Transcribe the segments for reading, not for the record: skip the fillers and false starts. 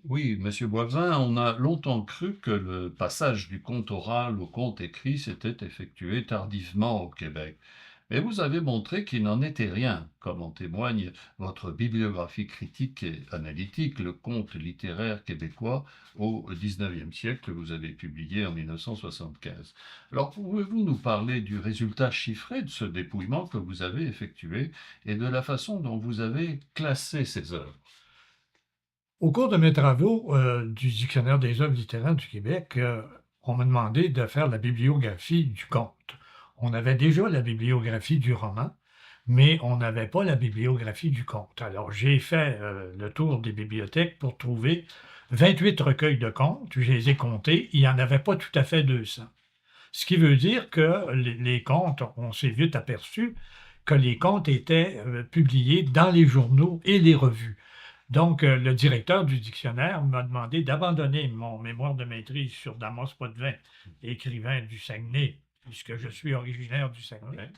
Oui, Monsieur Boivin, on a longtemps cru que le passage du conte oral au conte écrit s'était effectué tardivement au Québec. Mais vous avez montré qu'il n'en était rien, comme en témoigne votre bibliographie critique et analytique, le conte littéraire québécois au XIXe siècle, que vous avez publié en 1975. Alors, pouvez-vous nous parler du résultat chiffré de ce dépouillement que vous avez effectué et de la façon dont vous avez classé ces œuvres? Au cours de mes travaux du Dictionnaire des œuvres littéraires du Québec, on m'a demandé de faire la bibliographie du conte. On avait déjà la bibliographie du roman, mais on n'avait pas la bibliographie du conte. Alors j'ai fait le tour des bibliothèques pour trouver 28 recueils de contes. Je les ai comptés, il n'y en avait pas tout à fait 200. Ce qui veut dire que les contes, on s'est vite aperçu que les contes étaient publiés dans les journaux et les revues. Donc, le directeur du dictionnaire m'a demandé d'abandonner mon mémoire de maîtrise sur Damos Potvin, écrivain du Saguenay, puisque je suis originaire du Saguenay. Ouais.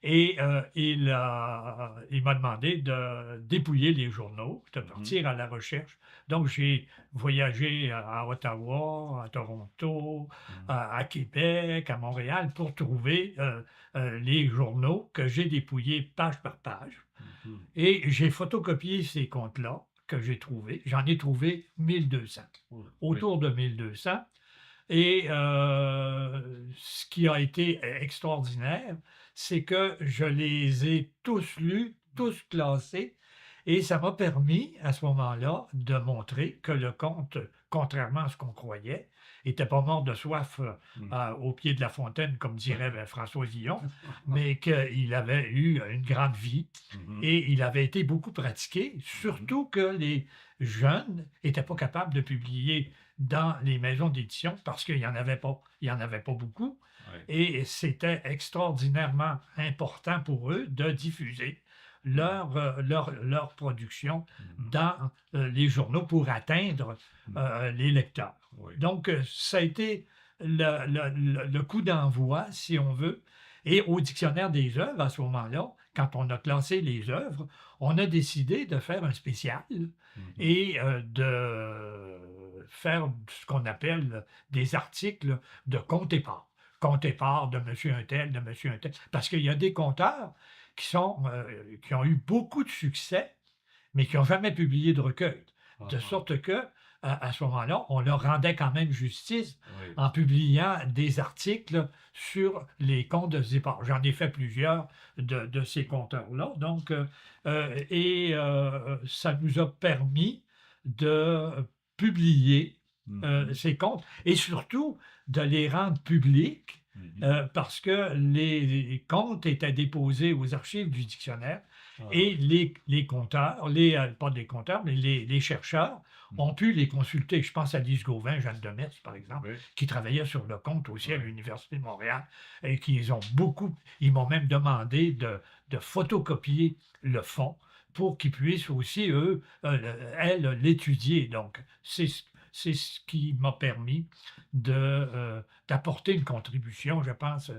Et il m'a demandé de dépouiller les journaux, de Mhm. partir à la recherche. Donc, j'ai voyagé à Ottawa, à Toronto, Mhm. à Québec, à Montréal, pour trouver les journaux que j'ai dépouillés page par page. Mhm. Et j'ai photocopié ces comptes-là que j'ai trouvés. J'en ai trouvé 1200, Oui. autour de 1200. Et ce qui a été extraordinaire, c'est que je les ai tous lus, tous classés, et ça m'a permis, à ce moment-là, de montrer que le conte, contrairement à ce qu'on croyait, était pas mort de soif Mhm. au pied de la fontaine, comme dirait François Villon, mais qu'il avait eu une grande vie Mhm. et il avait été beaucoup pratiqué, Mhm. surtout que les jeunes n'étaient pas capables de publier dans les maisons d'édition parce qu'il n'y en avait pas. Il n'y en avait pas beaucoup. Ouais. Et c'était extraordinairement important pour eux de diffuser Mhm. leur production Mhm. dans les journaux pour atteindre Mhm. les lecteurs. Oui. Donc, ça a été le coup d'envoi, si on veut. Et au dictionnaire des œuvres, à ce moment-là, quand on a classé les œuvres, on a décidé de faire un spécial Mhm. et de faire ce qu'on appelle des articles de compte-épars. Compte-épars de monsieur un tel, de monsieur un tel. Parce qu'il y a des compteurs qui ont eu beaucoup de succès, mais qui n'ont jamais publié de recueil. Ah, De ah. sorte que, à ce moment-là, on leur rendait quand même justice Oui. en publiant des articles sur les contes de Zipper. J'en ai fait plusieurs de ces compteurs-là. Donc, ça nous a permis de publier Mhm. ces comptes et surtout de les rendre publics Mhm. parce que les comptes étaient déposés aux archives du dictionnaire Ah, et oui. les compteurs, pas des compteurs, mais les chercheurs ont Mhm. pu les consulter. Je pense à Lise Gauvin, Jeanne de Metz, par exemple, Oui. qui travaillait sur le compte aussi à Oui. l'Université de Montréal, et ils m'ont même demandé de photocopier le fond pour qu'ils puissent aussi, elles, l'étudier. Donc, c'est ce qui m'a permis d'apporter une contribution, je pense,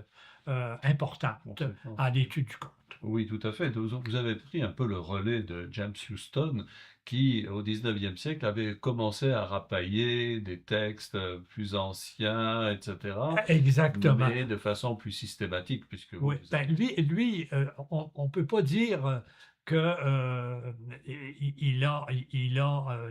importante Conséquence. à l'étude du compte. Oui, tout à fait. Vous avez pris un peu le relais de James Houston, qui, au XIXe siècle, avait commencé à rapailler des textes plus anciens, etc., Exactement. mais de façon plus systématique, puisque vous, Oui, vous ben avez... lui, on peut pas dire que il a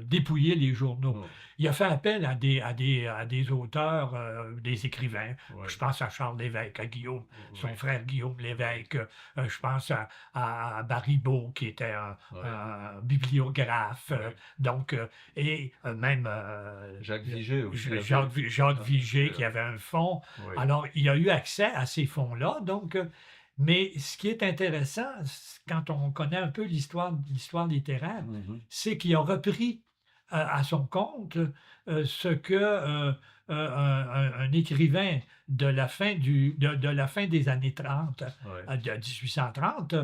dépouillé les journaux. Oh, Il a fait appel à des auteurs, des écrivains. Je ouais, pense à Charles Lévesque, à Guillaume, son oui, frère Guillaume Lévesque. Je pense à Baribeau, qui était ouais, un bibliographe. ouais. Donc, et même Jacques Vigée aussi avait... Jacques Vigée, avait- qui avait un fonds. oui. Alors, il a eu accès à ces fonds-là. Donc, mais ce qui est intéressant, quand on connaît un peu l'histoire littéraire, Mhm. c'est qu'il a repris à son compte ce que un écrivain de la fin des années 30, Oui, de 1830,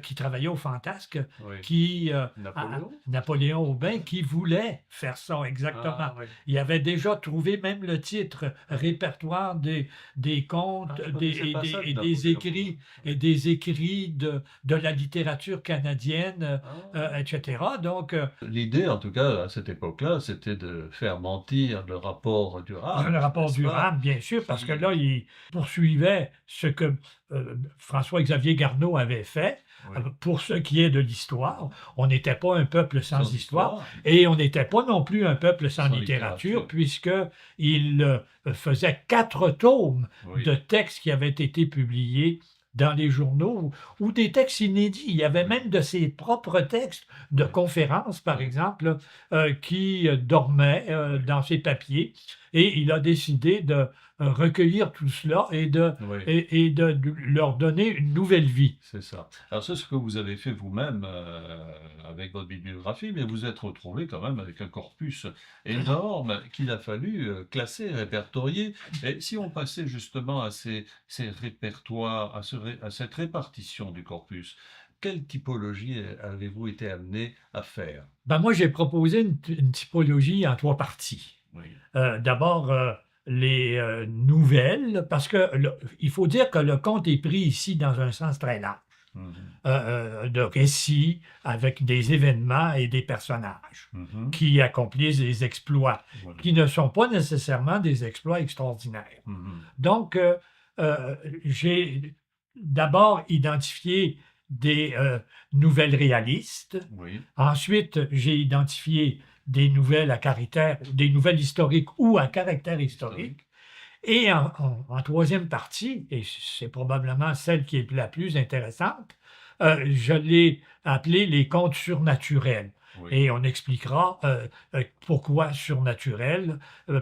qui travaillait au Fantasque, oui. qui, Napoléon? Napoléon Aubin, qui voulait faire ça exactement. Ah oui. Il avait déjà trouvé même le titre, Répertoire des contes Ah, je connaissais pas ça de Napoléon. et des écrits de la littérature canadienne, Ah. etc. Donc, L'idée, en tout cas, à cette époque-là, c'était de faire mentir le rapport durable, le rapport n'est-ce pas? Durand, bien sûr, parce que Qui, là, il poursuivait ce que François-Xavier Garneau avait fait. oui, Pour ce qui est de l'histoire, on n'était pas un peuple sans sans histoire histoire, et on n'était pas non plus un peuple sans sans littérature, littérature. puisqu'il faisait 4 tomes de Oui, textes qui avaient été publiés dans les journaux ou des textes inédits. Il y avait oui, même de ses propres textes de oui, conférences, par oui, exemple, qui dormaient oui, dans ses papiers. Et il a décidé de recueillir tout cela oui. et de leur donner une nouvelle vie. C'est ça. Alors c'est ce que vous avez fait vous-même avec votre bibliographie, mais vous êtes retrouvé quand même avec un corpus énorme qu'il a fallu classer, répertorier. Et si on passait justement à ces répertoires, à cette répartition du corpus, quelle typologie avez-vous été amené à faire? Ben moi, j'ai proposé une typologie en 3 parties. Oui. D'abord, les nouvelles, parce que il faut dire que le conte est pris ici dans un sens très large, Mhm. de récits avec des événements et des personnages Mhm. qui accomplissent des exploits, Voilà. qui ne sont pas nécessairement des exploits extraordinaires. Mhm. Donc, j'ai d'abord identifié des nouvelles réalistes. Oui. Ensuite, j'ai identifié des nouvelles historiques ou à caractère historique. Historique. Et en troisième partie, et c'est probablement celle qui est la plus intéressante, je l'ai appelée les contes surnaturels. Oui. Et on expliquera pourquoi surnaturels,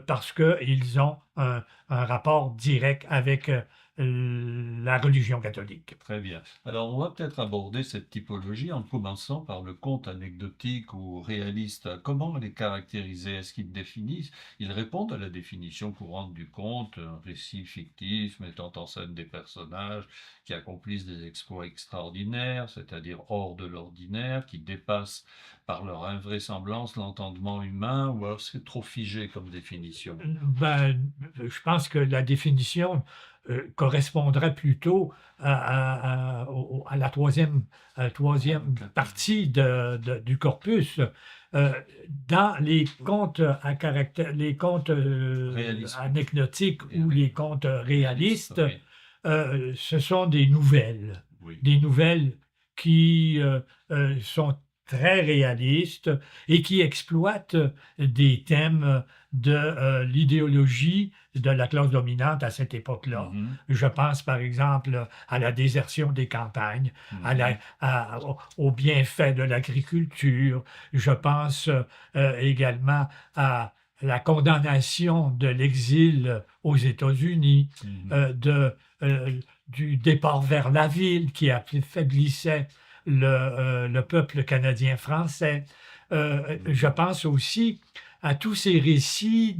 parce qu'ils ont un rapport direct avec la religion catholique. Très bien. Alors, on va peut-être aborder cette typologie en commençant par le conte anecdotique ou réaliste. Comment les caractériser? Est-ce qu'ils définissent, ils répondent à la définition courante du conte, un récit fictif mettant en scène des personnages qui accomplissent des exploits extraordinaires, c'est-à-dire hors de l'ordinaire, qui dépassent par leur invraisemblance l'entendement humain, ou alors c'est trop figé comme définition? Ben, je pense que la définition correspondrait plutôt à la troisième partie du corpus. Euh, dans les contes à caractère, les contes Réaliste. anecdotiques ou Réaliste. les contes réalistes, Oui. ce sont Oui. des nouvelles qui sont très réalistes et qui exploitent des thèmes de l'idéologie de la classe dominante à cette époque-là. Mhm. Je pense par exemple à la désertion des campagnes, Mhm. aux bienfaits de l'agriculture. Je pense également à la condamnation de l'exil aux États-Unis, Mhm. du départ vers la ville qui affaiblissait le peuple canadien-français. Je pense aussi à tous ces récits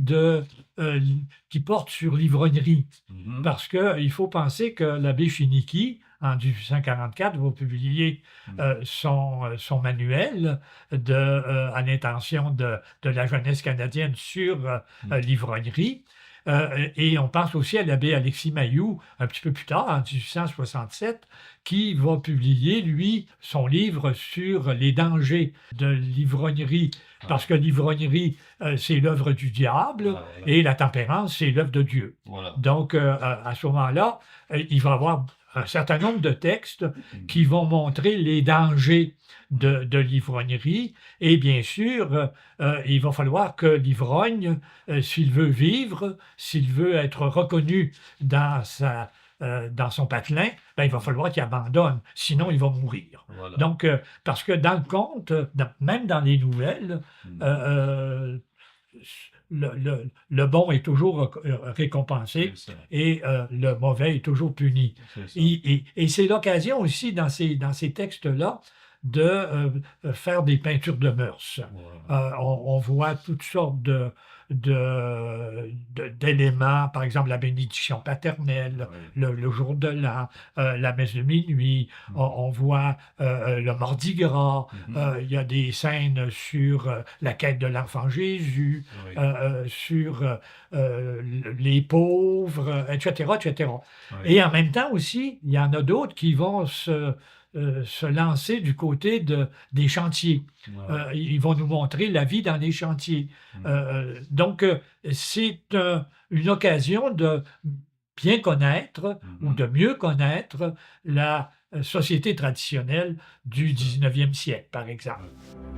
qui portent sur l'ivrognerie. Mhm. Parce qu'il faut penser que l'abbé Chiniki, en 1844, va publier son manuel à l'intention de la jeunesse canadienne sur l'ivrognerie. Et on pense aussi à l'abbé Alexis Mailloux, un petit peu plus tard, en 1867, qui va publier, lui, son livre sur les dangers de l'ivrognerie, parce que l'ivrognerie, c'est l'œuvre du diable, Ah, voilà. et la tempérance, c'est l'œuvre de Dieu. Voilà. Donc, à ce moment-là, il va y avoir un certain nombre de textes Mhm. qui vont montrer les dangers de l'ivrognerie. Et bien sûr, il va falloir que l'ivrogne, s'il veut vivre, s'il veut être reconnu dans son patelin, ben, il va falloir qu'il abandonne, sinon il va mourir. Voilà. Donc, parce que dans le conte, même dans les nouvelles, Mhm. le bon est toujours récompensé C'est ça. et le mauvais est toujours puni. C'est ça. Et c'est l'occasion aussi dans ces textes-là faire des peintures de mœurs. Voilà. On voit toutes sortes d'éléments, par exemple la bénédiction paternelle, Oui. le jour de l'an, la messe de minuit, on voit le Mardi Gras, Mhm. il y a des scènes sur la quête de l'enfant Jésus, Oui. sur les pauvres, etc., etc. Oui. Et en même temps aussi, il y en a d'autres qui vont se lancer du côté des chantiers. Voilà. Ils vont nous montrer la vie dans les chantiers. Mhm. Donc, c'est une occasion de bien connaître ou Mhm. de mieux connaître la société traditionnelle du C'est ça. 19e siècle, par exemple. Ouais.